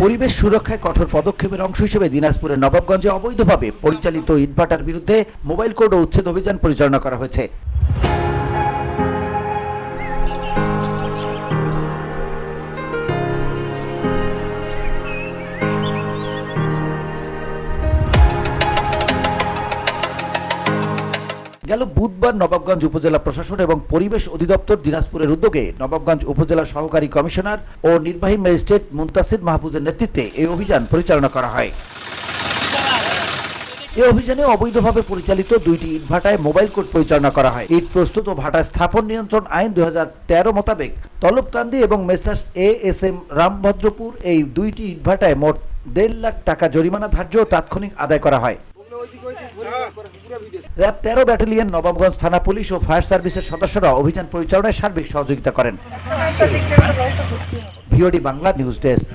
পরিবেশ সুরক্ষায় কঠোর পদক্ষেপের অংশ হিসেবে দিনাজপুরের নবাবগঞ্জে অবৈধভাবে পরিচালিত ইটভাটার বিরুদ্ধে মোবাইল কোর্ট ও উচ্ছেদ অভিযান পরিচালনা করা হয়েছে। গেল বুধবার নবাবগঞ্জ উপজেলা প্রশাসন এবং পরিবেশ অধিদপ্তর দিনাজপুরের উদ্যোগে নবাবগঞ্জ উপজেলা সহকারী কমিশনার ও নির্বাহী ম্যাজিস্ট্রেট মুনতাসির মাহফুজের নেতৃত্বে এই অভিযান পরিচালনা করা হয়। এই অভিযানে অবৈধভাবে পরিচালিত 2টি ইটভাটায় মোবাইল কোর্ট পরিচালনা করা হয়। ইট প্রস্তুত ও ভাটা স্থাপন নিয়ন্ত্রণ আইন 2013 মোতাবেক তলবকান্দি এবং মেসার্স এএসএম রামভদ্রপুর এই 2টি ইটভাটায় মোট 1.5 লাখ টাকা জরিমানা ধার্য ও তাৎক্ষণিক আদায় করা হয়। র্যাব 13 ব্যাটালিয়ন, নবাবগঞ্জ থানা পুলিশ ও ফায়ার সার্ভিসের সদস্যরা অভিযান পরিচালনায় সার্বিক সহযোগিতা করেন। VOD Bangla news desk.